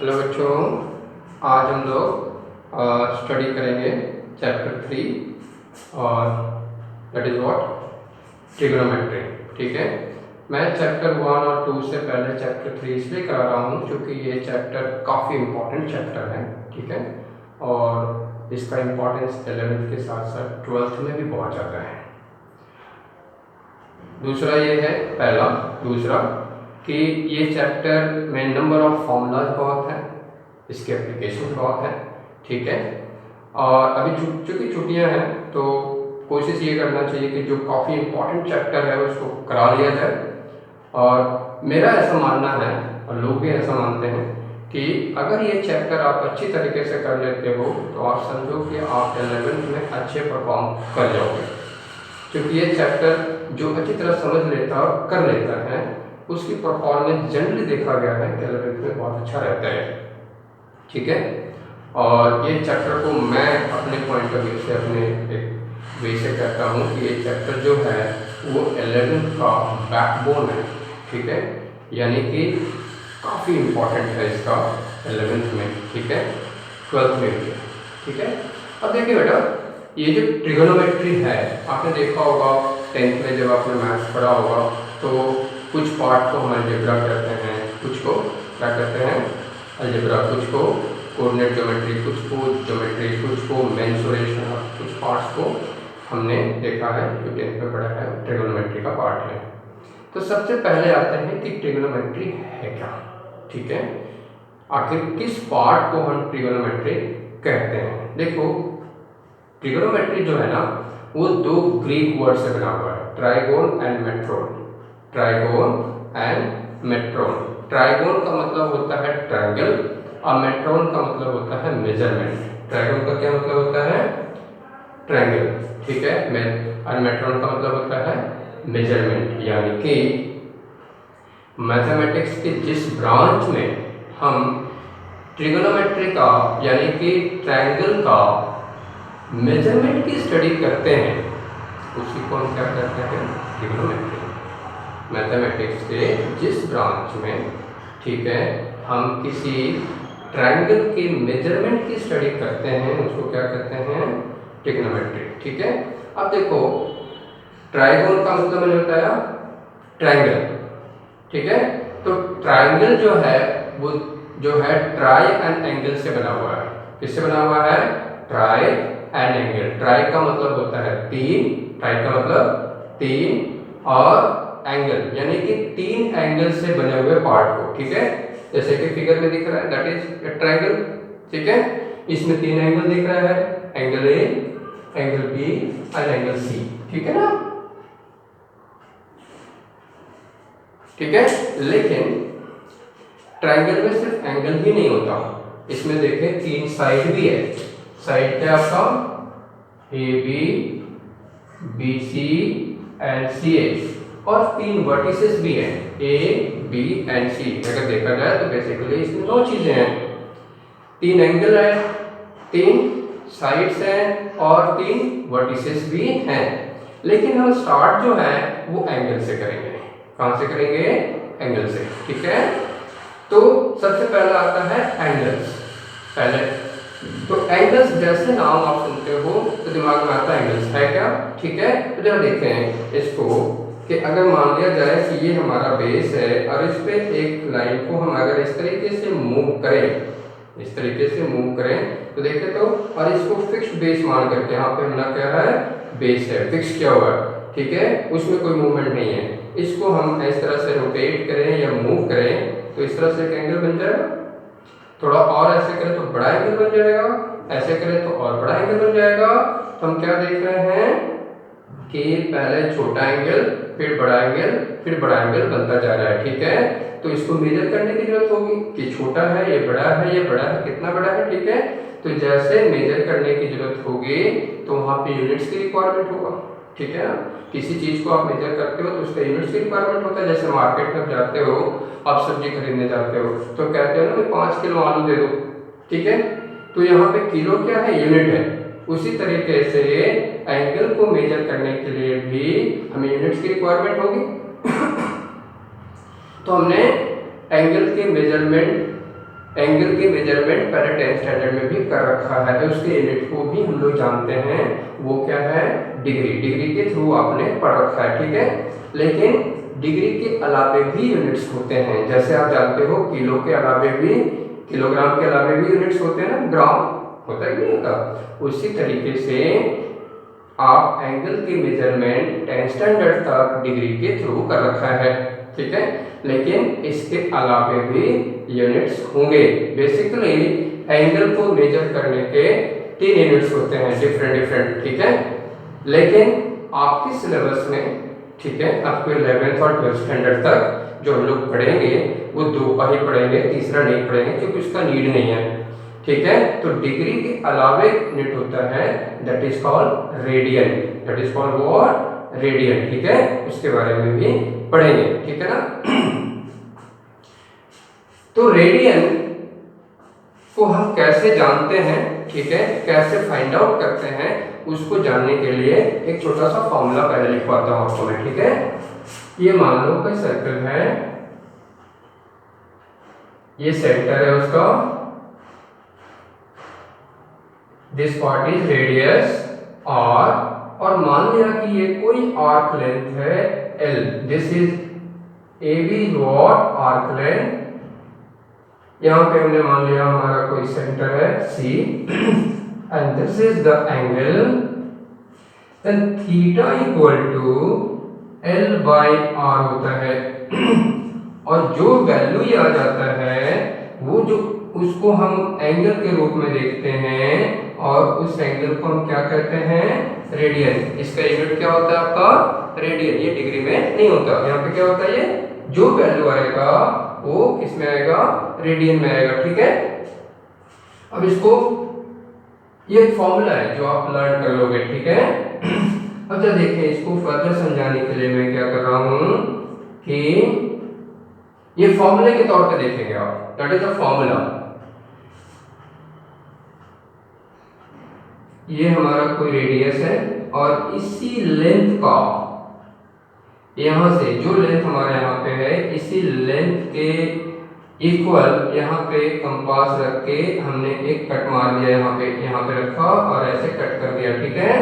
Hello बच्चों, आज हम लोग स्टडी करेंगे चैप्टर 3 और दैट इज़ व्हाट ट्रिग्नोमेट्री। ठीक है, मैं चैप्टर 1 और 2 से पहले चैप्टर 3 इसलिए करा रहा हूँ क्योंकि ये चैप्टर काफ़ी इम्पोर्टेंट चैप्टर है। ठीक है, और इसका इम्पोर्टेंस 11th के साथ साथ 12th में भी बहुत ज़्यादा है। दूसरा ये है पहला। दूसरा कि ये चैप्टर में नंबर ऑफ फॉर्मूलाज बहुत है, इसके एप्लीकेशन बहुत है। ठीक है, और अभी चूँकि छुट्टियां हैं तो कोशिश ये करना चाहिए कि जो काफ़ी इम्पोर्टेंट चैप्टर है उसको करा लिया जाए। और मेरा ऐसा मानना है और लोग भी ऐसा मानते हैं कि अगर ये चैप्टर आप अच्छी तरीके से कर लेते हो तो आप समझो कि आप 11th में अच्छे परफॉर्म कर जाओगे, क्योंकि ये चैप्टर जो अच्छी तरह समझ लेता और कर लेता है उसकी परफॉर्मेंस जनरली देखा गया है कि 11th में बहुत अच्छा रहता है। ठीक है, और ये चैप्टर को मैं अपने पॉइंट ऑफ व्यू से अपने एक वे से कहता हूँ कि ये चैप्टर जो है वो 11th का बैकबोन है। ठीक है, यानी कि काफ़ी इम्पोर्टेंट है इसका 11th में। ठीक है, 12th में भी है। ठीक है, अब देखिए बेटा, ये जो ट्रिगोनोमेट्री है आपने देखा होगा 10th में जब आपने मैथ्स पढ़ा होगा तो कुछ पार्ट को हम अलजेब्रा कहते हैं, कुछ को क्या कहते हैं अलजेब्रा, कुछ को कोऑर्डिनेट ज्योमेट्री, कुछ को ज्योमेट्री, कुछ को मेंसुरेशन, और कुछ पार्ट्स को हमने देखा है जो 10th में पढ़ा है ट्रिगोनोमेट्री का पार्ट है। तो सबसे पहले आते हैं कि ट्रिगोनोमेट्री है क्या। ठीक है, आखिर किस पार्ट को हम ट्रिगोनोमेट्री कहते हैं। देखो, ट्रिगोनोमेट्री जो है ना वो दो ग्रीक वर्ड से बना हुआ है, trigon and matron. Trigon and matron. Trigon का मतलब होता है ट्रायंगल और मेट्रोन का मतलब होता है मेजरमेंट। ट्राइगोन का क्या मतलब होता है ट्रायंगल, ठीक है, और मेट्रोन का मतलब होता है मेजरमेंट। यानी कि मैथमेटिक्स के जिस ब्रांच में हम ट्रिगोनोमेट्री का यानी कि ट्रायंगल का मेजरमेंट की स्टडी करते हैं उसी को हम क्या कहते हैं ट्रिगोनोमेट्री। मैथमेटिक्स के जिस ब्रांच में, ठीक है, हम किसी ट्रायंगल के मेजरमेंट की स्टडी करते हैं उसको क्या कहते हैं ट्रिगोनोमेट्री। ठीक है, अब देखो, ट्रायगोन का मतलब मैंने बताया ट्रायंगल। ठीक है, तो ट्रायंगल जो है वो जो है ट्राई एंड एंगल से बना हुआ है। किससे बना हुआ है ट्राई एंड एंगल। ट्राई का मतलब होता है तीन, ट्राई का मतलब तीन, और एंगल यानी कि तीन एंगल से बने हुए पार्ट को। ठीक है, जैसे कि फिगर में दिख रहा है दैट इज ए ट्रायंगल। ठीक है, इसमें तीन एंगल दिख रहा है, एंगल ए, एंगल बी और एंगल सी। ठीक है ना, ठीक है, लेकिन ट्रायंगल में सिर्फ एंगल ही नहीं होता, इसमें देखें तीन साइड भी है। साइड क्या आपका A B, B C and C A, और तीन वर्टिसेस भी हैं ए बी एंड सी। अगर देखा जाए तो बेसिकली इसमें दो चीजें हैं, तीन एंगल है, तीन साइड्स हैं और तीन वर्टिसेस भी हैं। लेकिन हम स्टार्ट जो है वो एंगल से करेंगे। कहां से करेंगे एंगल से। ठीक है, तो सबसे पहला आता है एंगल्स। पहले तो एंगल्स जैसे नाम आप सुनते हो तो दिमाग में आता है एंगल्स है क्या। ठीक है, तो जरा देखें इसको कि अगर मान लिया जाए कि ये हमारा बेस है और इस पे एक लाइन को हम अगर इस तरीके से मूव करें, इस तरीके से मूव करें तो देखें तो, और इसको फिक्स्ड बेस मान करके यहाँ पे हमने क्या है बेस है, फिक्स किया हुआ है। ठीक है, उसमें कोई मूवमेंट नहीं है। इसको हम इस तरह से रोटेट करें या मूव करें तो इस तरह से एक एंगल बन जाएगा। थोड़ा और ऐसे करें तो बड़ा एंगल बन जाएगा, ऐसे करें तो और बड़ा एंगल बन जाएगा। तो हम क्या देख रहे हैं कि पहले छोटा एंगल, फिर बड़ा एंगल, फिर बड़ा एंगल बनता जा रहा है। ठीक है, तो इसको मेजर करने की जरूरत होगी कि छोटा है ये बड़ा है, ये बड़ा है कितना बड़ा है। ठीक है, तो जैसे मेजर करने की जरूरत होगी तो वहाँ पे यूनिट्स की रिक्वायरमेंट होगा। ठीक है ना, किसी चीज को आप मेजर करते हो तो उसका यूनिट्स की रिक्वायरमेंट होता है। जैसे मार्केट में जाते हो, आप सब्जी खरीदने जाते हो तो कहते हो ना 5 किलो आलू दे दो। ठीक है, तो यहाँ पे किलो क्या है यूनिट है। उसी तरीके से एंगल को मेजर करने के लिए भी हमें यूनिट्स की रिक्वायरमेंट होगी। तो हमने एंगल के मेजरमेंट एंगल की मेजरमेंट पहले 10th स्टैंडर्ड में भी कर रखा है, उसके यूनिट को भी हम लोग जानते हैं, वो क्या है, डिग्री। डिग्री के थ्रू आपने पढ़ रखा है, ठीक है। लेकिन डिग्री के अलावे भी यूनिट्स होते हैं, जैसे आप जानते हो किलो के अलावे भी, किलोग्राम के अलावे भी यूनिट्स होते हैं ना, ग्राम होता है कि नहीं होता। उसी तरीके से आप एंगल की मेजरमेंट 10th स्टैंडर्ड तक डिग्री के थ्रू कर रखा है, ठीक है। लेकिन इसके अलावे भी यूनिट्स होंगे। बेसिकली एंगल को मेजर करने के 3 यूनिट्स होते हैं, डिफरेंट, ठीक है। लेकिन आपके सिलेबस में, ठीक है, आपको 11th और 12th स्टैंडर्ड तक जो हम लोग पढ़ेंगे वो 2 का ही पढ़ेंगे, तीसरा नहीं पढ़ेंगे क्योंकि उसका नीड नहीं है, ठीक है। तो डिग्री के अलावे यूनिट होता है, that is called radian, that is called what, radian, ठीक है। उसके बारे में भी पढ़ेंगे, ठीक है ना। तो रेडियन को हम कैसे जानते हैं, ठीक है, कैसे फाइंड आउट करते हैं, उसको जानने के लिए एक छोटा सा फॉर्मूला पहले लिखवाता हूं आपको मैं, ठीक है। ये मान लो कोई सर्कल है, ये सेंटर है उसका, this part is radius R, और मान लिया कि ये कोई आर्क लेंथ है L, this is A B what arc length. यहाँ पे हमने मान लिया हमारा कोई सेंटर है C, and this is the angle, then theta equal to L by R होता है। और जो वैल्यू ये आ जाता है वो जो, उसको हम एंगल के रूप में देखते हैं, और उस एंगल को हम क्या कहते हैं, रेडियन। इसका यूनिट क्या होता है आपका, रेडियन। ये डिग्री में नहीं होता, यहाँ पे क्या होता है, ये जो वैल्यू आएगा वो किस में आएगा, रेडियन में आएगा, ठीक है। अब इसको, ये एक फॉर्मूला है जो आप लर्न कर लोगे, ठीक है। अब जब देखें, इसको फर्दर समझाने के लिए मैं क्या कर रहा हूं कि ये फॉर्मूले के तौर पे देखेंगे आप, दैट इज अ फॉर्मूला। ये हमारा कोई रेडियस है, और इसी लेंथ का, यहां से जो लेंथ हमारे यहाँ पे है, इसी लेंथ के इक्वल यहाँ पे कंपास रख के हमने एक कट मार दिया, यहाँ पे रखा और ऐसे कट कर दिया, ठीक है।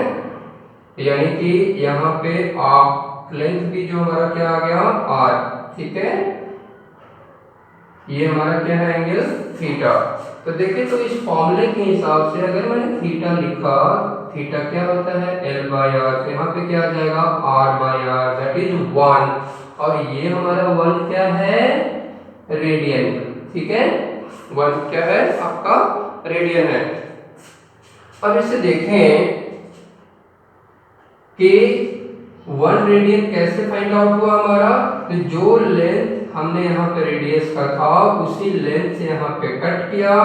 यानी कि यहाँ पे आप लेंथ भी जो हमारा क्या आ गया, आर, ठीक है। ये हमारा क्या है, एंगल थीटा। तो देखिए, तो इस फॉर्मूले के हिसाब से अगर मैंने थीटा लिखा, थीटा क्या होता है, एल बाई आर, तो यहाँ पे क्या आ जाएगा, R by R, that is 1, और ये हमारा 1 क्या है, रेडियन, ठीक है। 1 क्या है आपका, रेडियन है। अब इसे देखें कि 1 रेडियन कैसे फाइंड आउट हुआ हमारा, तो जो लेंथ हमने यहाँ पे रेडियस का था, उसी लेंथ से यहाँ पे कट किया,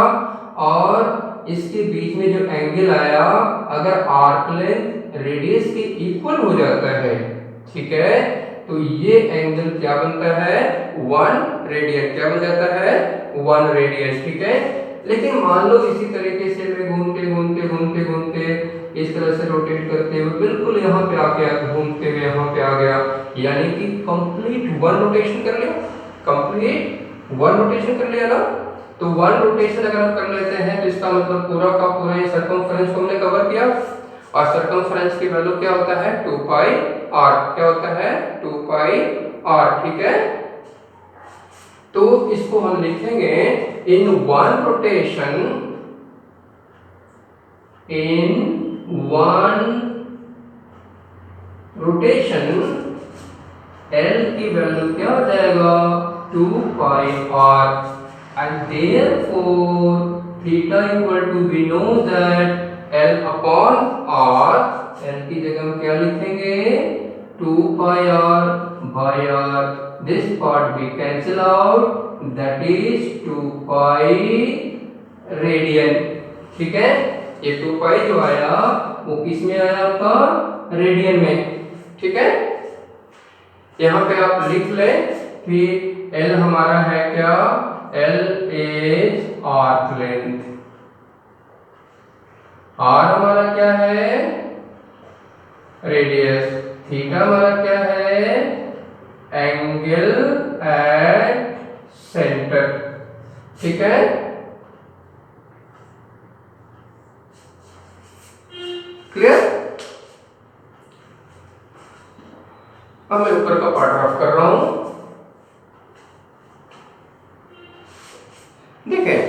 और इसके बीच में जो एंगल आया, अगर आर्क लेंथ रेडियस के इक्वल हो जाता है, ठीक है, तो ये एंगल क्या बनता है, 1 रेडियन, क्या बन जाता है, 1 रेडियन, ठीक है। लेकिन मान लो इसी तरीके से मैं घूमते इस तरह से रोटेट करते हुए बिल्कुल यहाँ पे आके घूमते हुए यहाँ पे आ गया, यानी कि कंप्लीट 1 रोटेशन कर लिया, कंप्लीट 1 रोटेशन कर लिया ना। तो 1 रोटेशन अगर हम कर लेते हैं तो इसका मतलब पूरा का पूरा ये सर्कमफ्रेंस को हमने कवर किया, और सर्कमफ्रेंस की वैल्यू क्या होता है, 2 पाई आर, क्या होता है, 2 पाई आर, ठीक है। तो इसको हम लिखेंगे इन 1 रोटेशन, इन 1 रोटेशन L की वैल्यू क्या हो जाएगा, 2 पाई r, and therefore theta equal to, we know that L upon r, L की जगह हम क्या लिखेंगे, 2 पाई r by r, this part we cancel out, that is 2 pi radian, ठीक है। ये 2 पाई जो आया वो किस में आया आपका, रेडियन में, ठीक है। यहाँ पे आप लिख ले कि L हमारा है क्या, L is arc length, R हमारा क्या है, रेडियस, थीटा हमारा क्या है, एंगल एट सेंटर, ठीक है। अब मैं ऊपर का पार्ट रफ कर रहा हूं। देखें,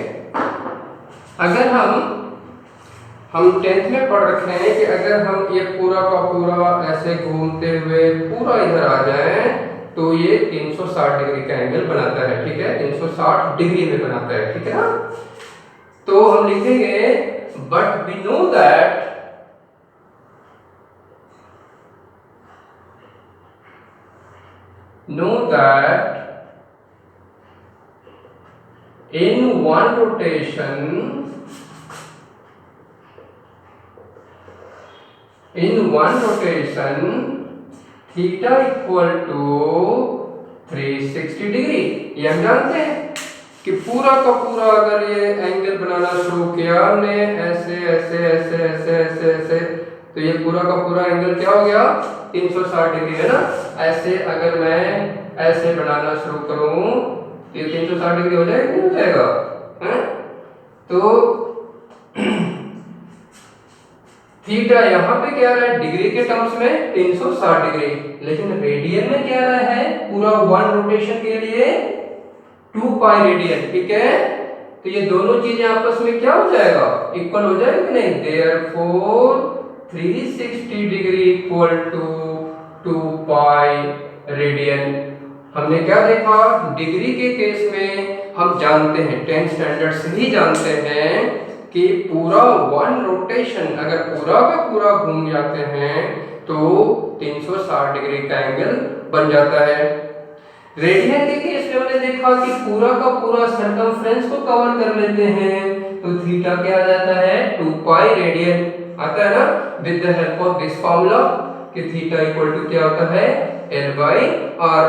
अगर हम 10th में पढ़ रखे हैं कि अगर हम ये पूरा का पूरा ऐसे घूमते हुए पूरा इधर आ जाए तो ये 360 डिग्री का एंगल बनाता है, ठीक है, 360 डिग्री में बनाता है, ठीक है ना। तो हम लिखेंगे but we know that in one rotation theta equal to 360 डिग्री। ये हम जानते हैं कि पूरा का पूरा अगर ये एंगल बनाना शुरू किया हमने ऐसे ऐसे ऐसे ऐसे ऐसे ऐसे, तो ये पूरा का पूरा एंगल क्या हो गया, 360 डिग्री, है ना। ऐसे अगर मैं ऐसे बनाना शुरू करूं तो ये 360 डिग्री हो जाएगा, नहीं हो जाएगा, है? तो थीटा यहाँ पे क्या रहा है डिग्री के टर्म्स में 360 डिग्री, लेकिन रेडियन में क्या रहा है पूरा वन रोटेशन के लिए 2 पाई रेडियन, ठीक है। तो ये दोनों चीजें आपस में क्या हो जाएगा, इक्वल हो जाएगा कि नहीं। Therefore 360 degree equal to 2 pi radian. हमने क्या देखा, डिग्री के केस में हम जानते हैं 10th स्टैंडर्ड से ही जानते हैं कि पूरा वन रोटेशन अगर पूरा का पूरा घूम जाते हैं तो 360 डिग्री का एंगल बन जाता है। रेडियन के केस में हमने देखा कि पूरा का पूरा सर्कमफ्रेंस को कवर कर लेते हैं तो थीटा क्या आ जाता है 2 पाई रेडियन आता है ना, with the help of this formula कि थीटा इक्वल टू क्या होता है L बाई आर।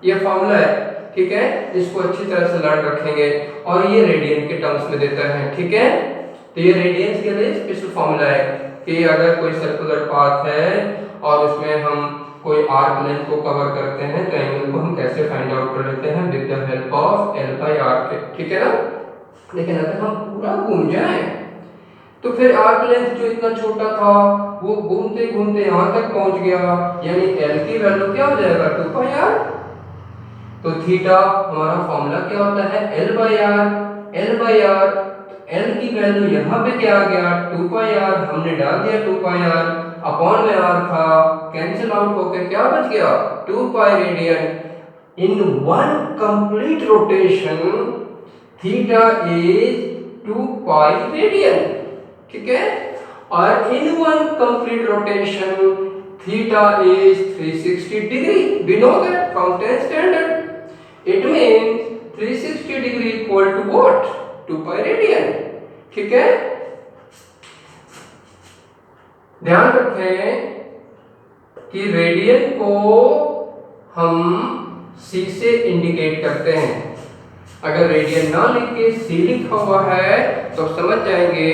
ये फार्मूला है, ठीक है, इसको अच्छी तरह से लर्न रखेंगे और ये रेडियन के टर्म्स में देता है, ठीक है। तो ये रेडियंस के लिए स्पेशल फार्मूला है कि अगर कोई सर्कुलर पाथ है और उसमें हम कोई आर्क लेंथ को कवर करते हैं तो एंगल को हम कैसे फाइंड आउट कर लेते हैं with the help of L by R के, ठीक है ना। लेकिन अगर हम पूरा घूम जाएं तो फिर आर्क लेंथ जो इतना छोटा था वो घूमते घूमते यहाँ तक पहुंच गया, यानी L की वैल्यू क्या हो जाएगा 2 पाई आर। तो थीटा हमारा फॉर्मूला क्या होता है L by R. L by R, L की वैल्यू यहाँ पे क्या आ गया 2 पाई आर, हमने डाल दिया 2 पाई आर, अपॉन में आर था, कैंसिल आउट होकर क्या बच गया 2 pi radian. In one complete rotation theta is 2 pi radian, ठीक है। और in one complete rotation theta is 360 degree. We know that from 10th standard. It means 360 degree equal to what 2 pi radian, ठीक है। ध्यान रखें कि radian को हम C से इंडिकेट करते हैं। अगर रेडियन ना लिख के C लिखा हुआ है तो समझ जाएंगे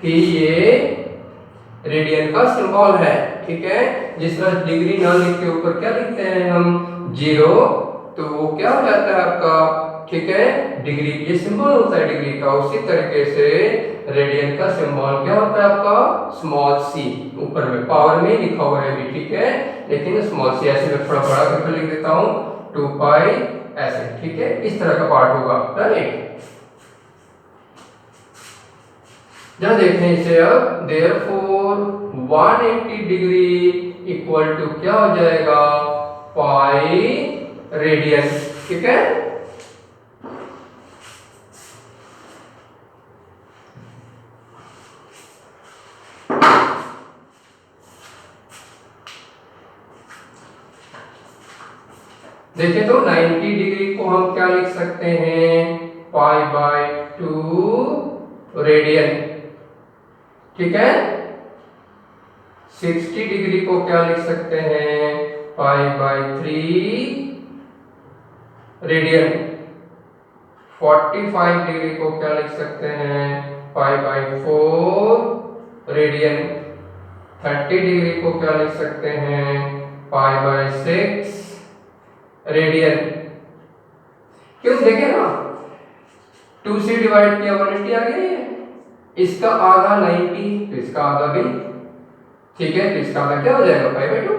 कि ये रेडियन का सिंबल है, ठीक है। जिस तरह डिग्री ना लिख के ऊपर क्या लिखते हैं हम 0, तो वो क्या हो जाता है आपका, ठीक है, डिग्री, ये सिंबल होता है डिग्री का। उसी तरीके से रेडियन का सिंबल क्या होता है आपका स्मॉल c, ऊपर में पावर में लिखा हुआ है भी, ठीक है, लेकिन स्मॉल c ऐसे मैं थोड़ा बड़ा करके लिख देता हूं 2 पाई ऐसे, ठीक है, इस तरह का पार्ट होगा, राइट। जब देखें इसे अब, देयरफॉर 180 डिग्री इक्वल टू क्या हो जाएगा पाई रेडियन, ठीक है। देखें तो 90 डिग्री को हम क्या लिख सकते हैं पाई बाय 2 रेडियन, ठीक है। 60 डिग्री को क्या लिख सकते हैं पाई बाय 3 रेडियन। 45 डिग्री को क्या लिख सकते हैं पाई बाय 4 रेडियन। 30 डिग्री को क्या लिख सकते हैं पाई बाय 6 रेडियन। क्यों, देखे ना 2 से डिवाइड किया 180 आ गया है, इसका आधा 90 तो इसका आधा भी, ठीक है, तो इसका आधा क्या हो जाएगा पाई बाय 2।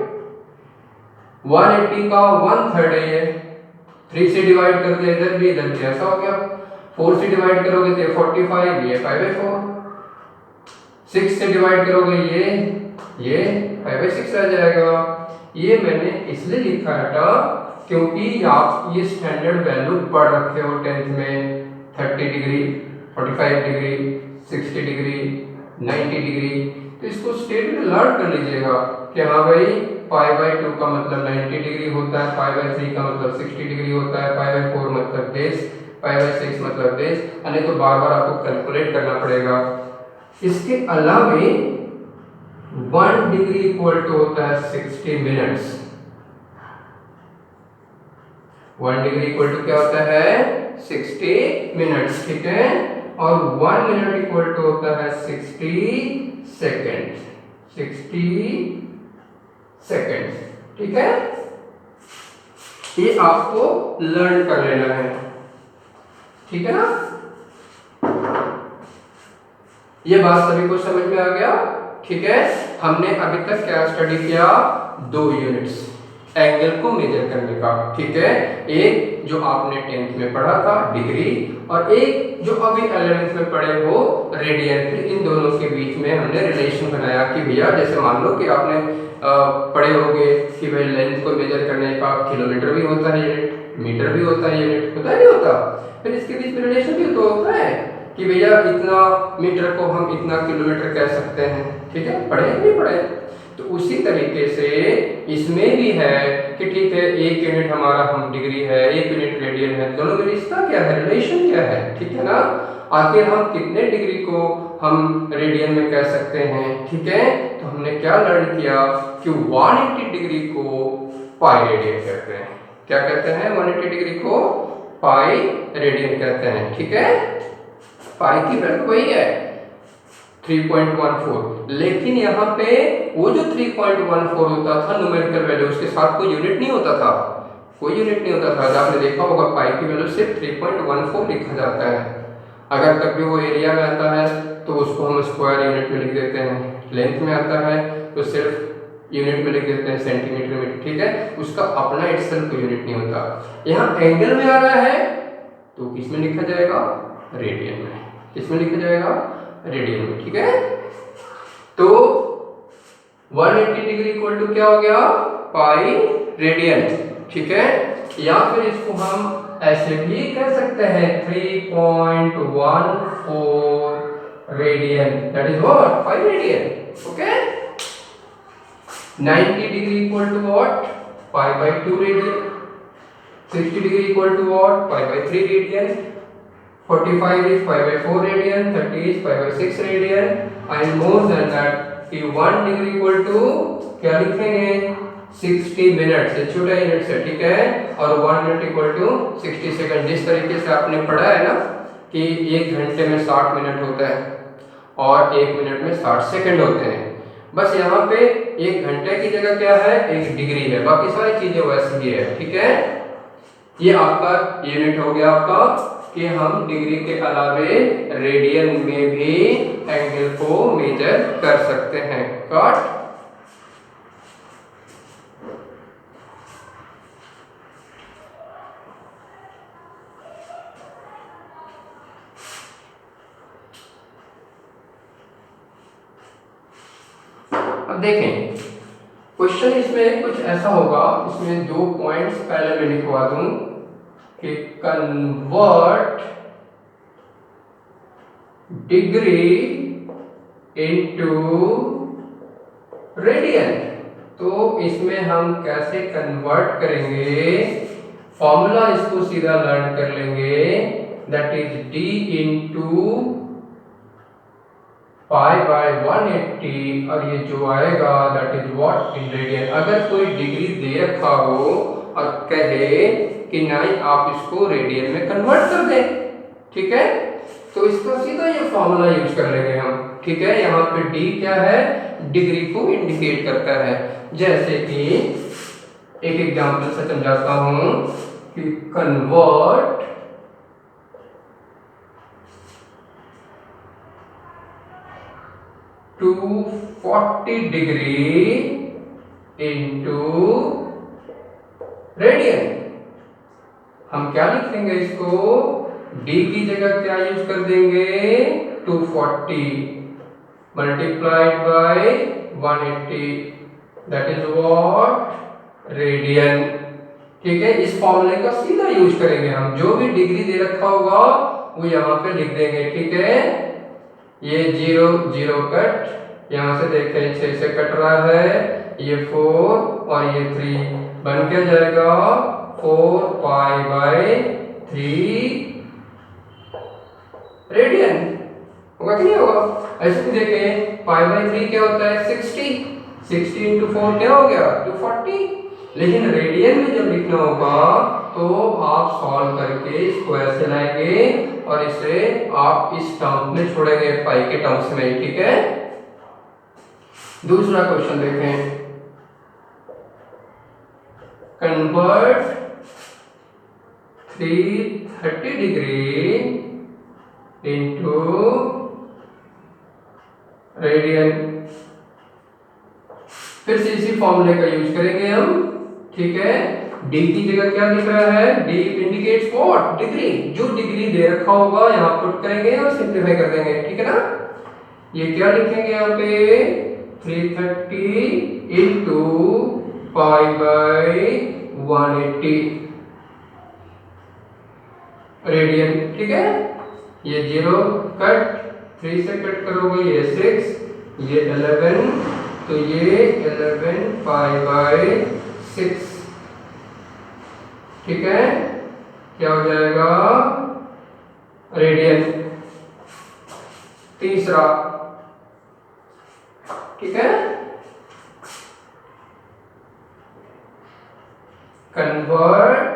180 का 1/3 है ये, 3 से डिवाइड कर दिया इधर भी ऐसा हो गया। 4 से डिवाइड करोगे तो 45, ये 5/4। 6 से डिवाइड करोगे ये 5/6 रह जाएगा। ये मैंने इसलिए लिखा था क्योंकि आप ये स्टैंडर्ड वैल्यू पढ़ रखे हो 10th में, 30 डिग्री, 45 डिग्री, 60 डिग्री, 90 डिग्री। तो इसको स्टेट में लर्न कर लीजिएगा कि हाँ भाई π/2 का मतलब 90 डिग्री होता है, π/3 का मतलब 60 डिग्री होता है, π/4 मतलब 10, π/6 मतलब 10। यानी तो बार बार आपको कैलकुलेट करना पड़ेगा। इसके अलावे 1 डिग्री इक्वल टू होता है 60 मिनट्स। 1 डिग्री इक्वल टू क्या होता है 60 मिनट्स, ठीक है। और 1 मिनट इक्वल टू होता है 60 सेकेंड, 60 सेकेंड, ठीक है। ये आपको लर्न कर लेना है, ठीक है ना। ये बात सभी को समझ में आ गया, ठीक है। हमने अभी तक क्या स्टडी किया, 2 यूनिट्स एंगल को मेजर करने का, ठीक है। एक जो आपने 10th में पढ़ा था डिग्री, और एक जो अभी 11th में पढ़े हो रेडियन। फिर इन दोनों के बीच में हमने रिलेशन बनाया कि भैया जैसे मान लो कि आपने पढ़े होंगे कि भाई लेंथ को मेजर करने का किलोमीटर भी होता है यूनिट, मीटर भी होता है यूनिट, होता है नहीं होता। फिर इसके बीच में रिलेशन भी तो होता है कि भैया इतना मीटर को हम इतना किलोमीटर कह सकते हैं, ठीक है। पढ़े नहीं पढ़े। तो उसी तरीके से इसमें भी है कि ठीक है 1 यूनिट हमारा हम डिग्री है, 1 यूनिट रेडियन है, दोनों में रिश्ता क्या है, रिलेशन क्या है, ठीक है ना। आखिर हम कितने डिग्री को हम रेडियन में कह सकते हैं, ठीक है। तो हमने क्या लर्न किया कि 180 डिग्री को पाई रेडियन कहते हैं। क्या कहते हैं 180 डिग्री को पाई रेडियन कहते हैं, ठीक है। पाई की वैल्यू वही है 3.14, लेकिन यहाँ पे वो जो 3.14 होता था न्यूमेरिकल वैल्यू, उसके साथ कोई यूनिट नहीं होता था, कोई यूनिट नहीं होता था। आपने देखा होगा पाई की वैल्यू सिर्फ 3.14 लिखा जाता है। अगर कभी वो एरिया में आता है तो उसको हम स्क्वायर यूनिट में लिख देते हैं, लेंथ में आता है तो सिर्फ यूनिट में लिख देते हैं सेंटीमीटर में, ठीक है। उसका अपना इटसेल्फ कोई यूनिट नहीं होता। यहाँ एंगल में आ रहा है तो किस में लिखा जाएगा, रेडियन में। किस में लिखा जाएगा, रेडियन में, ठीक है। तो 180 डिग्री इक्वल टू क्या हो गया, पाई रेडियन, ठीक है। या फिर इसको हम ऐसे भी कह सकते हैं 3.14 radian, that is what, pi radian, okay. 90 degree equal to what, π/2 radian. 60 degree equal to what, π/3 radian. 45 is π/4 radian, 30 is π/6 radian, and more than that कि 1 डिग्री इक्वल टू क्या लिखेंगे 60 मिनट्स, ये छोटा यूनिट है, ठीक है। और 1 मिनट इक्वल टू 60 सेकंड। जिस तरीके से आपने पढ़ा है ना कि 1 घंटे में 60 मिनट होता है और 1 मिनट में 60 सेकंड होते हैं। बस यहाँ पे 1 घंटे की जगह क्या है, 1 डिग्री है, बाकी सारी चीजें वैसे ही है, ठीक है। ये आपका यूनिट हो गया आपका कि हम डिग्री के अलावे रेडियन में भी एंगल को मेजर कर सकते हैं। कट। अब देखें क्वेश्चन इसमें कुछ ऐसा होगा, इसमें 2 पॉइंट्स पहले मैं लिखवा दूं कि कन्वर्ट डिग्री इनटू रेडियन। तो इसमें हम कैसे कन्वर्ट करेंगे, फॉर्मूला इसको सीधा लर्न कर लेंगे, दैट इज d इंटू π/180, और ये जो आएगा that is what in radian. अगर कोई डिग्री दे रखा हो और कहे कि नहीं आप इसको रेडियन में कन्वर्ट कर दें, ठीक है, तो इसका सीधा ये फॉर्मूला यूज कर लेंगे हम, ठीक है। यहाँ पे d क्या है, डिग्री को इंडिकेट करता है। जैसे कि एक एग्जांपल से समझाता हूं कि कन्वर्ट 240 डिग्री इंटू रेडियन। हम क्या लिखेंगे इसको, d की जगह क्या यूज कर देंगे, 240 multiplied by 180, that is what, radian. ठीक है, इस फॉर्मूले का सीधा यूज करेंगे हम, जो भी डिग्री दे रखा होगा वो यहाँ पे लिख देंगे। ठीक है, ये 0 0 कट, यहाँ से देखें 6 से कट रहा है, ये 4 और ये 3 बन के जाएगा 4 पाई बाय 3 रेडियन। होगा कि नहीं होगा? ऐसे भी देखें, पाई बाय 3 क्या होता है, 60 इंटू 4 क्या हो गया, 240। लेकिन रेडियन में जब लिखना होगा तो आप सॉल्व करके इसको ऐसे लाएंगे और इसे आप इस टर्म में छोड़ेंगे, पाई के टर्म्स में। ठीक है, दूसरा क्वेश्चन देखें, कन्वर्ट 330 डिग्री इंटू रेडियन। फिर से इसी फॉर्मूले का यूज करेंगे हम। ठीक है, d की जगह क्या दिख रहा है, d इंडिकेट्स व्हाट, डिग्री। जो डिग्री दे रखा होगा यहाँ पुट करेंगे और सिंप्लीफाई कर देंगे। ठीक है ना, ये क्या लिखेंगे यहाँ पे, 330 इंटू पाई बाय 180 रेडियन। ठीक है, ये 0 कट, 3 से कट करोगे ये 6, ये 11, तो ये 11 पाई बाय 6। ठीक है, क्या हो जाएगा, रेडियन। तीसरा, ठीक है, कन्वर्ट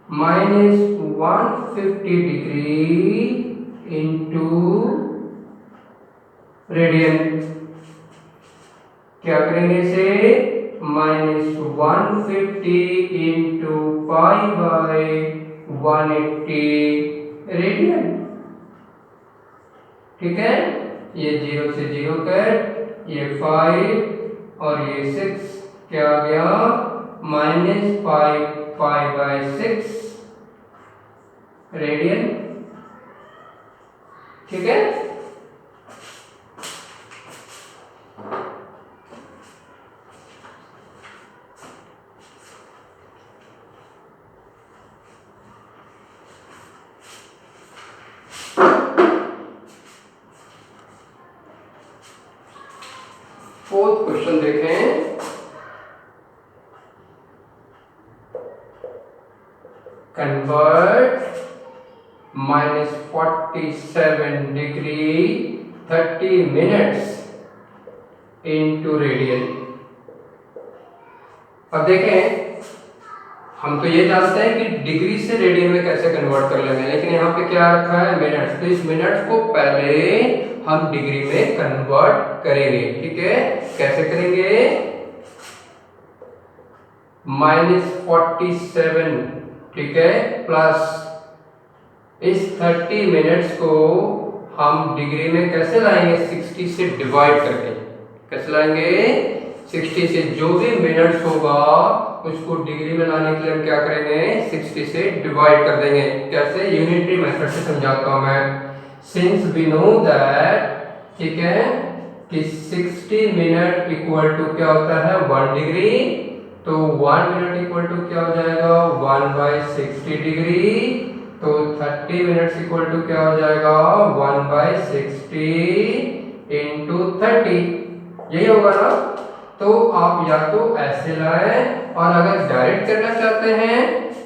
-150 डिग्री इंटू रेडियन। क्या करेंगे इसे, -150 इंटू पाई बाय 180 रेडियन। ठीक है, ये 0 से 0 कट, ये 5 और ये 6 क्या आ गया, -5 पाई बाय 6 रेडियन। ठीक है, फोर्थ क्वेश्चन देखें, convert -47 degree 30 minutes into radian. अब देखें, हम तो ये जानते हैं कि डिग्री से रेडियन में कैसे कन्वर्ट कर लेंगे, लेकिन यहाँ पे क्या रखा है, मिनट्स। तो इस मिनट्स को पहले हम डिग्री में कन्वर्ट करेंगे। ठीक है, कैसे करेंगे, -47, ठीक है, प्लस इस 30 मिनट्स को हम डिग्री में कैसे लाएंगे, 60 से डिवाइड करके। कैसे लाएंगे, 60 से जो भी मिनट्स होगा उसको डिग्री में लाने के लिए हम क्या करेंगे, 60 से डिवाइड कर देंगे। कैसे, यूनिटरी मेथड से समझाता हूं मैं। सिंस वी नो दैट, ठीक है, कि 60 मिनट इक्वल टू क्या होता है, 1 डिग्री, तो 1 मिनट इक्वल टू क्या हो जाएगा, 1/60 डिग्री, तो 30 मिनट्स इक्वल टू क्या हो जाएगा, 1/60 इंटू 30, यही होगा ना। तो आप या तो ऐसे लाएं, और अगर डायरेक्ट करना चाहते हैं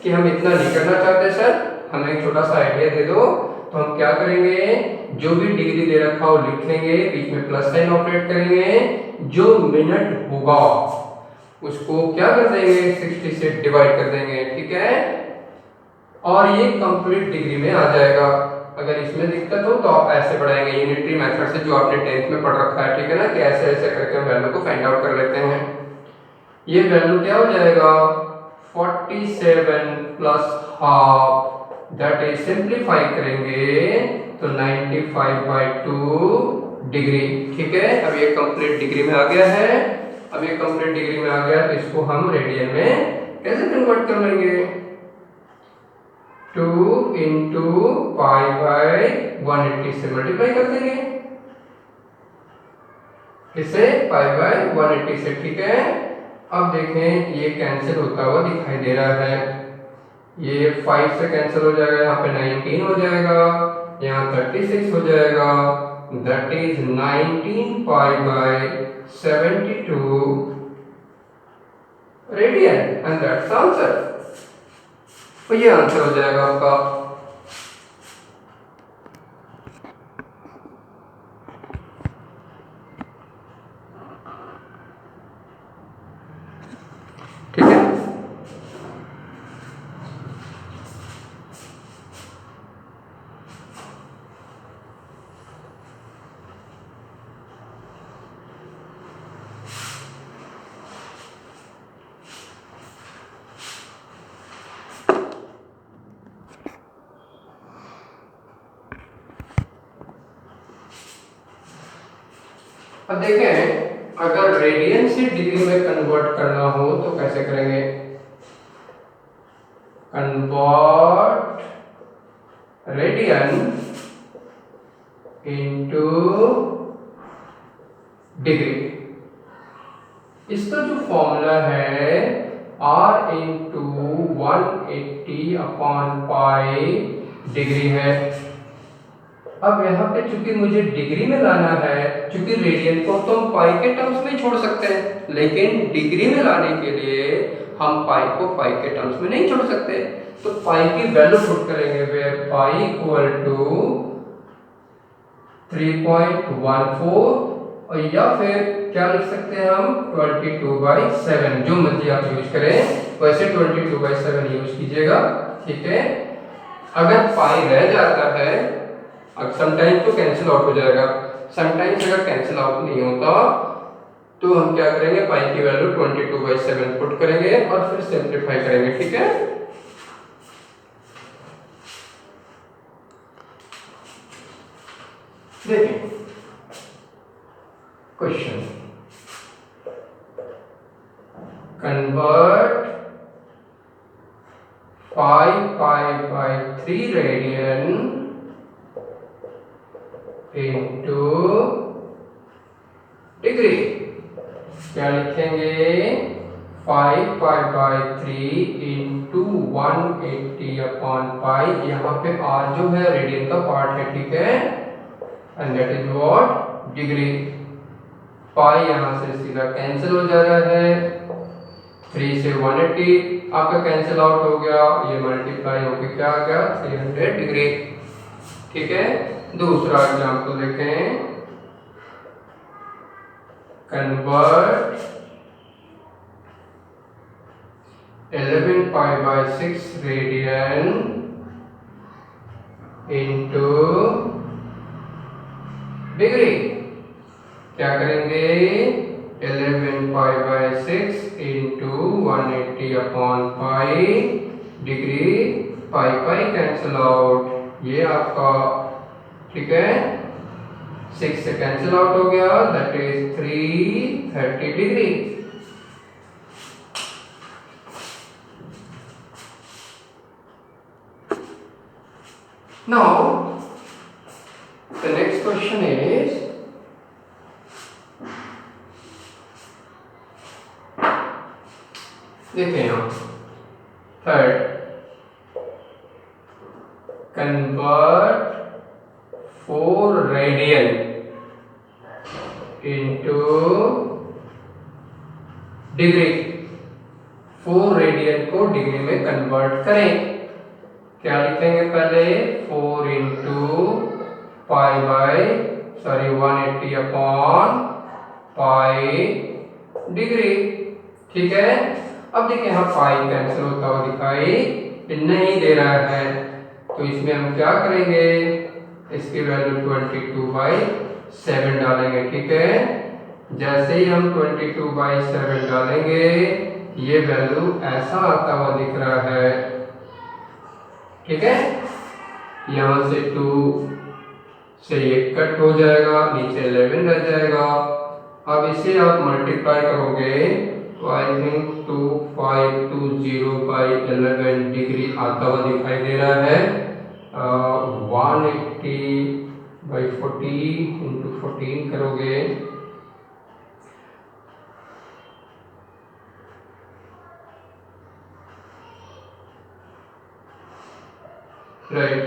कि हम इतना नहीं करना चाहते सर, हमें एक छोटा सा आइडिया दे दो, तो हम क्या करेंगे, जो भी डिग्री दे रखा हो लिख लेंगे, बीच में प्लस साइन ऑपरेट करेंगे, जो मिनट होगा उसको क्या कर देंगे, 60 से डिवाइड कर देंगे। ठीक है, और ये कंप्लीट डिग्री में आ जाएगा। अगर इसमें दिक्कत हो तो आप ऐसे बढ़ाएंगे, यूनिटरी मेथड से, जो आपने 10th में पढ़ रखा है। ठीक है ना, कि ऐसे ऐसे करके वैल्यू को फाइंड आउट कर लेते हैं। ये वैल्यू क्या हो जाएगा, 47 plus half, that is simplify करेंगे तो 95/2 डिग्री। ठीक है, अब ये कंप्लीट डिग्री में आ गया है। अब ये कंप्लीट डिग्री में आ गया, तो इसको हम रेडियन में कैसे कन्वर्ट कर लेंगे? 2 इंटू पाई बाय 180 से मल्टीप्लाई कर देंगे, किसे? पाई बाय 180 से, ठीक है। अब देखें ये कैंसिल होता हुआ दिखाई दे रहा है, ये 5 से कैंसिल हो जाएगा, यहाँ पे 19 हो जाएगा, यहाँ 36 हो जाएगा, that is 19 pi by 72 radian, and that's answer. तो ये आंसर हो जाएगा आपका। ठीक है, अब देखें अगर रेडियन से डिग्री में कन्वर्ट करना हो तो कैसे करेंगे? Convert radian into degree. इसका जो फॉर्मूला है r into 180 upon pi degree है। अब यहाँ पे चूंकि मुझे डिग्री में लाना है, चूंकि रेडियन को तो हम पाई के टर्म्स में छोड़ सकते हैं, लेकिन डिग्री में लाने के लिए हम पाई को पाई के टर्म्स में नहीं छोड़ सकते, तो पाई की वैल्यू पुट करेंगे, वेयर पाई इक्वल टू 3.14, और या फिर क्या लिख सकते हैं हम 22/7, जो मर्जी आप यूज करें, वैसे 22/7 यूज कीजिएगा, ठीक है। अगर पाई रह जाता है, समटाइम्स तो कैंसिल आउट हो जाएगा, समटाइम्स अगर कैंसिल आउट नहीं होता तो हम क्या करेंगे, पाई की वैल्यू 22/7 पुट करेंगे और फिर सिंप्लीफाई करेंगे, ठीक है। देखिए क्वेश्चन, कन्वर्ट 5 पाई/3 रेडियन इनटू डिग्री। क्या लिखेंगे? 5 पाई/3 इंटू 180 अपॉन पाई, यहाँ पे r जो है रेडियन का पार्ट है, ठीक है, and that is what? Degree. Pi यहाँ से सीधा कैंसिल हो जा रहा है, 3 से 180 आपका कैंसिल आउट हो गया, ये मल्टीप्लाई होकर क्या आ गया? 300 डिग्री, ठीक है। दूसरा एग्जाम्पल देखें, कन्वर्ट 11 पाई/6 रेडियन इनटू डिग्री। क्या करेंगे? 11 पाई/6 into 180 upon pi degree, pi cancel out, ये आपका, ठीक है, 6 से कैंसिल आउट हो गया, that is 330 degree. Now the next question is, देखिए यहाँ third, convert 4 radian into degree. 4 radian को डिग्री में कन्वर्ट करें। क्या लिखेंगे? पहले 4 into pi 180 upon pi degree, ठीक है। अब देखिए यहाँ पाई कैंसिल होता हुआ दिखाई नहीं दे रहा है, तो इसमें हम क्या करेंगे? इसकी वैल्यू 22/7 डालेंगे, ठीक है। जैसे ही हम 22/7 डालेंगे, ये वैल्यू ऐसा आता हुआ दिख रहा है, ठीक है। यहाँ से 2 से ये कट हो जाएगा, नीचे 11 रह जाएगा, अब इसे आप मल्टीप्लाई करोगे तो आई थिंक 2520/11 डिग्री आता हुआ दिखाई दे रहा है। 180/14 इंटू 14 करोगे राइट,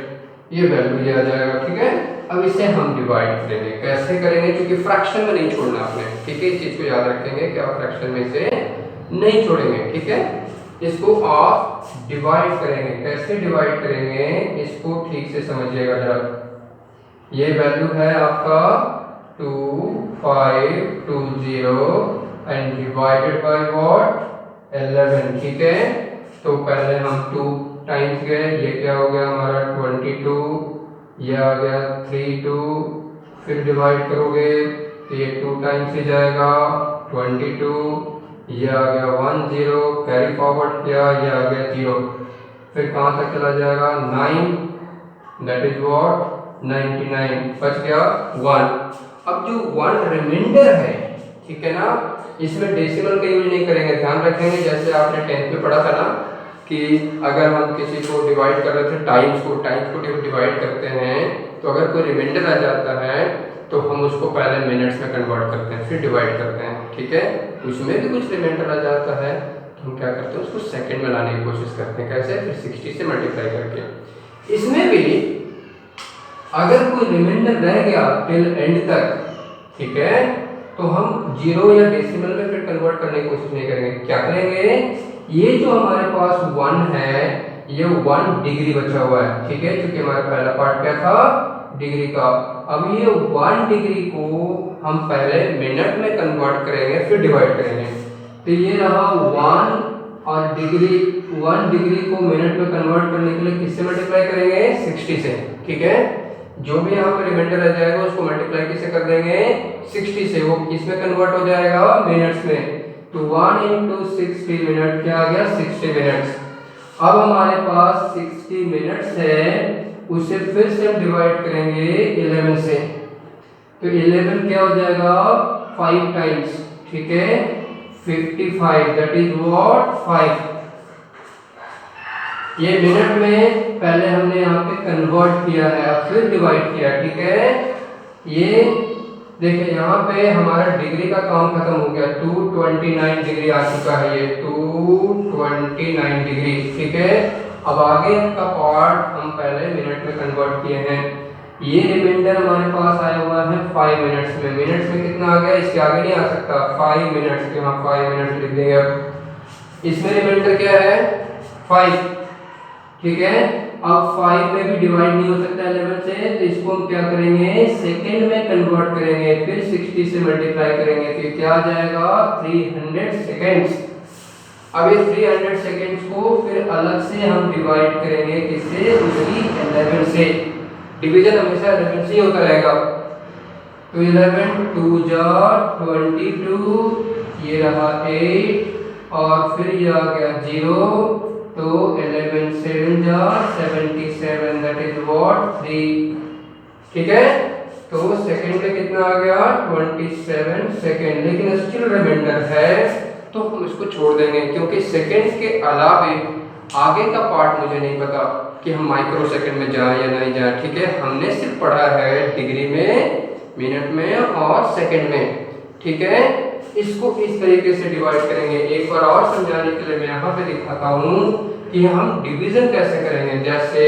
ये वैल्यू ये आ जाएगा। ठीक है, अब इसे हम डिवाइड करेंगे। कैसे करेंगे? क्योंकि फ्रैक्शन में नहीं छोड़ना आपने। ठीक है, इस चीज को याद रखेंगे कि आप फ्रैक्शन में से नहीं छोड़ेंगे। ठीक है, इसको आप डिवाइड करेंगे। कैसे डिवाइड करेंगे इसको ठीक से समझिएगा जरा। ये वैल्यू है आपका 2520 एंड डिवाइडेड बाय व्हाट 11। ठीक है, तो पहले हम 2 टाइम्स गए, ये क्या हो गया हमारा 22, ये आ गया 32, फिर डिवाइड करोगे तो ये 2 टाइम्स ही जाएगा 22, ये आ गया 10, कैरी फॉरवर्ड किया, ये आ गया 0, फिर कहाँ तक चला जाएगा 9, दैट इज व्हाट 99, बच गया 1। अब जो 1 रिमाइंडर है, ठीक है ना, इसमें डेसिमल का यूज नहीं करेंगे। ध्यान रखेंगे जैसे आपने 10th में पढ़ा था ना कि अगर हम किसी को डिवाइड कर रहे थे टाइम्स को डिवाइड करते हैं तो अगर कोई रिमाइंडर आ जाता है तो हम उसको पहले मिनट्स में कन्वर्ट करते हैं फिर डिवाइड करते हैं। ठीक है, उसमें भी कुछ रिमाइंडर आ जाता है तो हम क्या करते हैं उसको सेकंड में लाने की कोशिश करते हैं। कैसे? फिर 60 से मल्टीप्लाई करके। इसमें भी अगर कोई रिमाइंडर रह गया टिल एंड तक, ठीक है, तो हम 0 या डेसिमल में फिर कन्वर्ट करने की कोशिश नहीं करेंगे। क्या करेंगे? ये जो हमारे पास 1 है ये 1 डिग्री बचा हुआ है। ठीक है, क्योंकि हमारा पहला पार्ट क्या था डिग्री का। अब ये 1 डिग्री को हम पहले मिनट में कन्वर्ट करेंगे फिर डिवाइड करेंगे। तो ये रहा 1 और 1 डिग्री को मिनट में कन्वर्ट करने के लिए किससे मल्टीप्लाई करेंगे 60 से। ठीक है, जो भी यहाँ पे रिमाइंडर रह जाएगा उसको मल्टीप्लाई किससे कर देंगे 60 से, वो किसमें कन्वर्ट हो जाएगा मिनट्स में। तो 1 into 60 मिनट क्या आ गया 60 मिनट्स। अब हमारे पास 60 मिनट्स है, उसे फिर से हम डिवाइड करेंगे 11 से। तो 11 क्या हो जाएगा 5 टाइम्स। ठीक है, 55, दैट इज व्हाट 5। ये मिनट में पहले हमने यहाँ पे कन्वर्ट किया है फिर डिवाइड किया। ठीक है, ये देखिए यहाँ पे हमारा डिग्री का काम खत्म हो गया, 229 डिग्री आ चुका है, ये 229 डिग्री। ठीक है, अब आगे का पार्ट हम पहले मिनट में कन्वर्ट किए हैं। ये रिमाइंडर हमारे पास आया हुआ है 5 मिनट्स में। मिनट्स में कितना आ गया, इसके आगे नहीं आ सकता, 5 मिनट्स के यहाँ 5 मिनट्स लिख देंगे। अब इसमें रिमाइंडर क्या है 5। ठीक है, अब 5 में भी डिवाइड नहीं हो सकता 11 से, तो इसको हम क्या करेंगे सेकंड में कन्वर्ट करेंगे, फिर 60 से मल्टीप्लाई करेंगे, फिर क्या आ जाएगा 300 सेकंड्स। अब ये 300 सेकंड्स को फिर अलग से हम डिवाइड करेंगे किससे, उसी 11 से। डिवीजन हमेशा 11 से ही होता रहेगा। तो 11 2 जा 22, ये रहा 8 और फिर ये आ गया 0, तो 11 7 जा 77, दैट इज व्हाट 3। ठीक है, तो सेकंड में कितना आ गया 27 सेकंड, लेकिन स्टिल रिमाइंडर है तो हम इसको छोड़ देंगे क्योंकि सेकंड के अलावे आगे का पार्ट मुझे नहीं पता कि हम माइक्रो सेकंड में जाएं या नहीं जाएं। ठीक है, हमने सिर्फ पढ़ा है डिग्री में, मिनट में और सेकंड में। ठीक है, इसको इस तरीके से डिवाइड करेंगे। एक बार और समझाने के लिए मैं यहाँ पे दिखाता हूँ कि हम डिवीजन कैसे करेंगे। जैसे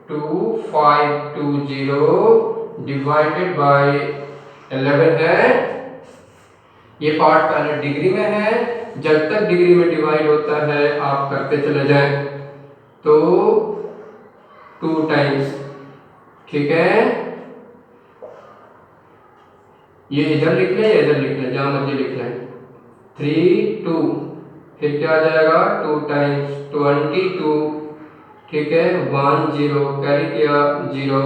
2520 डिवाइडेड बाय 11 है, ये पार्ट पहले डिग्री में है, जब तक डिग्री में डिवाइड होता है आप करते चले जाएं। तो 2 टाइम्स, ठीक है, ये इधर लिख लें या इधर लिख लें, जहां मर्जी लिख लें। 3 2, फिर क्या आ जाएगा 2 टाइम्स 22, ठीक है, 1 0 कैरी किया 0,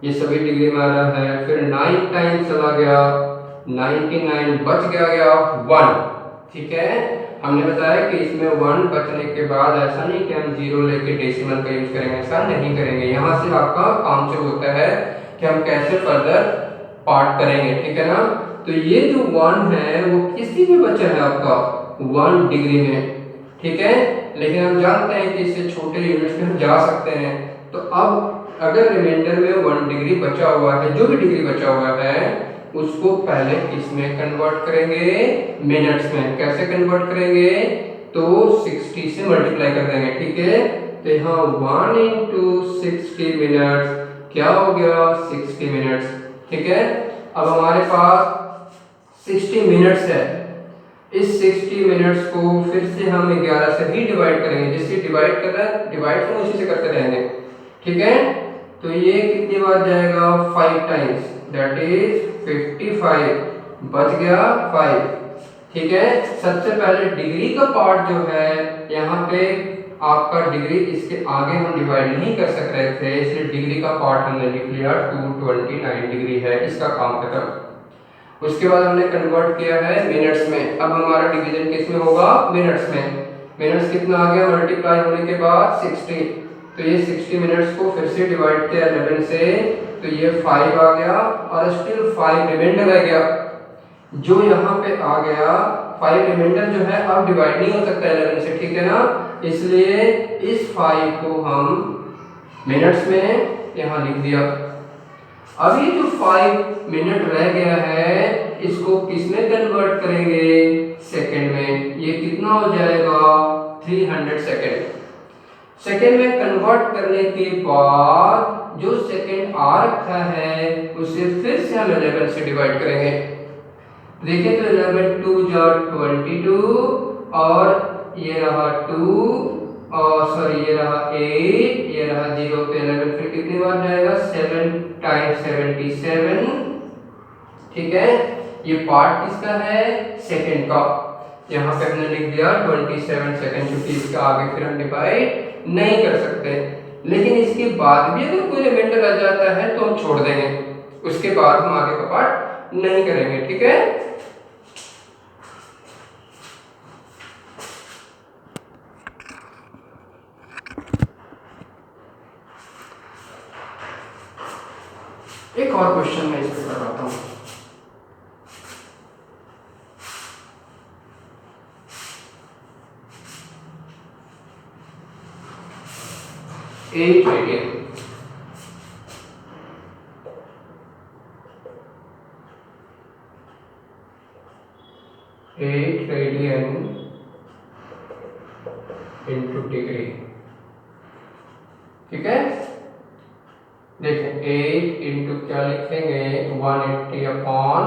ये सभी डिग्री में आ रहा है। फिर 9 टाइम्स चला गया 99, बच गया 1। ठीक है, हमने बताया कि इसमें 1 बचने के बाद ऐसा नहीं कि हम 0 लेके डेसिमल का यूज करेंगे, ऐसा नहीं करेंगे। यहाँ से आपका काम शुरू होता है कि हम कैसे फर्दर पार्ट करेंगे। ठीक है ना, तो ये जो 1 है वो किसी में बचा है आपका 1 डिग्री में, ठीक है। लेकिन हम जानते हैं कि इससे छोटे यूनिट्स में हम जा सकते हैं। तो अब अगर रिमाइंडर में 1 डिग्री बचा हुआ है, जो भी डिग्री बचा हुआ है उसको पहले किसमें कन्वर्ट करेंगे, मिनट्स में। कैसे कन्वर्ट करेंगे, तो 60 से मल्टीप्लाई कर देंगे, ठीक है। तो यहाँ 1 इंटू 60 मिनट्स क्या हो गया, 60 मिनट्स, ठीक है। अब हमारे पास 60 मिनट्स है, इस 60 मिनट्स को फिर से हम 11 से ही डिवाइड करेंगे, जिससे डिवाइड कर रहा है डिवाइड हम उसी से करते रहेंगे, ठीक है। तो ये कितनी बार जाएगा, 5 टाइम्स, दैट इज 55, बच गया 5, ठीक है। सबसे पहले डिग्री का पार्ट जो है यहाँ पे आपका डिग्री, इसके आगे हम डिवाइड नहीं कर सक रहे थे, इसलिए डिग्री का पार्ट हमने लिख लिया 229 डिग्री है, इसका काम खत्म। उसके बाद हमने कन्वर्ट किया है मिनट्स में। अब हमारा डिवीजन किस में होगा, मिनट्स में। मिनट्स कितना आ गया, मल्टीप्लाई होने के बाद 60, तो ये 60 मिनट्स को फिर से डिवाइड किया 11 से, तो ये 5 आ गया और स्टिल 5 रिमाइंडर रह गया, जो यहाँ पे आ गया 5 रिमाइंडर जो है अब डिवाइड नहीं हो सकता 11 से, ठीक है ना। इसलिए इस 5 को हम मिनट्स में यहाँ लिख दिया। अब ये जो 5 मिनट रह गया है इसको किसमें कन्वर्ट करेंगे, सेकंड में। ये कितना हो जाएगा, 300 सेकंड। सेकंड में कन्वर्ट करने के बाद जो सेकंड आ रखा है उसे फिर से हम 11 से डिवाइड करेंगे। देखिए तो 11 2 जा 22 और ये रहा 2 और सॉरी ये रहा 8, ये रहा 0, तो 11 फिर कितनी बार जाएगा, 7 टाइम्स 77, ठीक है। ये पार्ट किसका है, सेकंड का। यहाँ पे हमने लिख दिया 27 सेकंड, क्योंकि इसके आगे फिर हम डिवाइड नहीं कर सकते। लेकिन इसके बाद भी अगर कोई रिमाइंडर आ जाता है तो हम छोड़ देंगे, उसके बाद हम आगे का पार्ट नहीं करेंगे, ठीक है। एक और क्वेश्चन मैं इसमें करवाता हूँ। एट रेडियन, इंटू डिग्री, ठीक है। देखिए 8 इंटू क्या लिखेंगे, 180 upon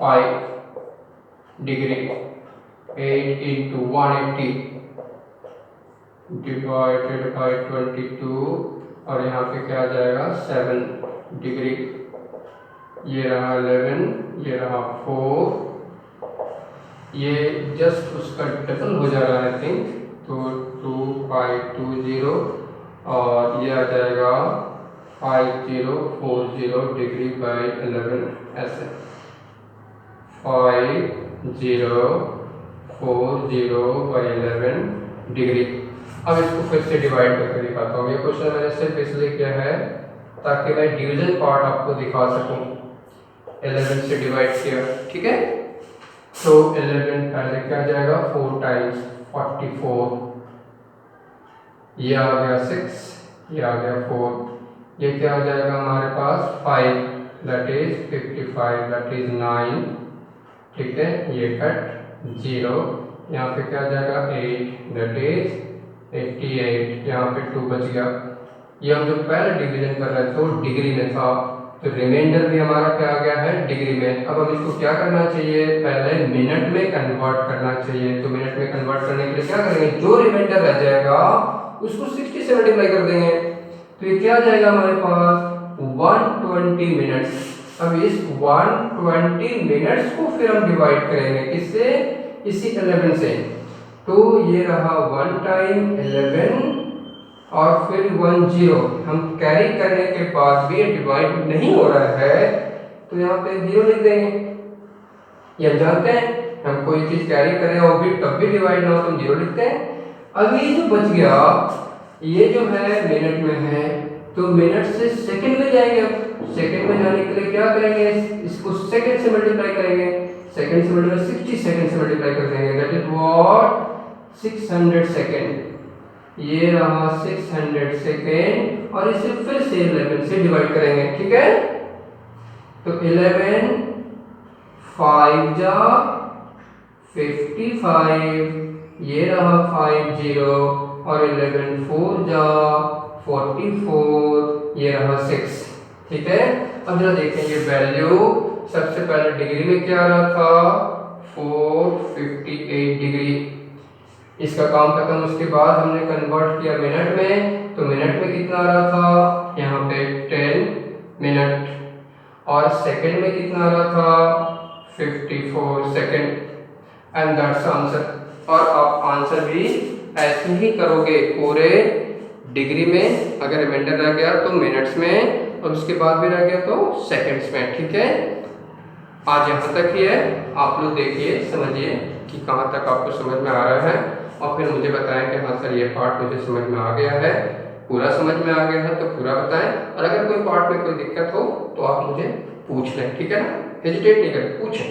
5 degree, 8 into 180 divided by 22 और यहाँ पे क्या आ जाएगा 7 डिग्री। ये रहा 11, ये रहा 4, ये जस्ट उसका डबल हो जा रहा है आई थिंक, तो 2520 और ये आ जाएगा 5040 डिग्री बाई 11, ऐसे 5040 बाई 11 डिग्री। अब इसको फिर से डिवाइड करके दिखाता हूँ। ये क्वेश्चन मैंने सिर्फ इसलिए किया है ताकि मैं डिवीजन पार्ट आपको दिखा सकूँ। 11 से डिवाइड किया, ठीक है। तो 11 पहले क्या आ जाएगा, 4 टाइम्स 44, ये आ गया 6, ये आ गया 4, ये क्या आ जाएगा हमारे पास 5, दैट इज 55, दैट इज 9, ठीक है। ये कट 0, यहाँ पे क्या आ जाएगा 8, दैट इज 88, यहाँ पे 2 बच गया। ये हम जो पहले डिवीजन कर रहे थे वो डिग्री में था, तो रिमाइंडर भी हमारा क्या आ गया है, डिग्री में। अब हम इसको क्या करना चाहिए, पहले मिनट में कन्वर्ट करना चाहिए। तो मिनट में कन्वर्ट करने के लिए क्या करेंगे, जो रिमाइंडर रह जाएगा उसको 60 से मल्टीप्लाई कर देंगे, तो ये क्या आ जाएगा हमारे पास 120 मिनट्स। अब इस 120 मिनट्स को फिर हम डिवाइड करेंगे किससे, इसी 11 से। तो ये रहा 1 टाइम 11 और फिर 10, हम कैरी करने के बाद भी डिवाइड नहीं हो रहा है तो यहाँ पे 0 लिख देंगे। ये हम जानते हैं, हम कोई चीज कैरी करें और भी तब भी डिवाइड ना हो तो हम 0 लिखते हैं। अब ये जो बच गया ये जो है मिनट में है, तो मिनट से सेकंड में जाएंगे। अब सेकंड में जाने के लिए क्या करेंगे, इसको सेकंड से मल्टीप्लाई करेंगे, सेकंड से मल्टीप्लाई 60 सेकंड से मल्टीप्लाई कर देंगे, दैट इज व्हाट 600 सेकंड। ये रहा 600 सेकेंड और इसे फिर से 11 से डिवाइड करेंगे, ठीक है। तो 11 5 जा 55, ये रहा 50 और 11 4 जा 44, ये रहा 6, ठीक है। अब जरा देखें ये वैल्यू सबसे पहले डिग्री में क्या आ रहा था 458 डिग्री, इसका काम खत्म, उसके बाद हमने कन्वर्ट किया मिनट में, तो मिनट में कितना आ रहा था यहाँ पे 10 मिनट, और सेकंड में कितना आ रहा था 54 सेकंड, एंड दैट्स आंसर। और आप आंसर भी ऐसे ही करोगे पूरे डिग्री में, अगर रिमाइंडर रह गया तो मिनट्स में, और उसके बाद भी रह गया तो सेकंड्स में, ठीक है। आज यहाँ तक ही है, आप लोग देखिए समझिए कि कहाँ तक आपको समझ में आ रहा है, और फिर मुझे बताएं कि हाँ सर ये पार्ट मुझे समझ में आ गया है, पूरा समझ में आ गया है तो पूरा बताएं, और अगर कोई पार्ट में कोई दिक्कत हो तो आप मुझे पूछ लें, ठीक है ना, हेजिटेट नहीं करें, पूछें।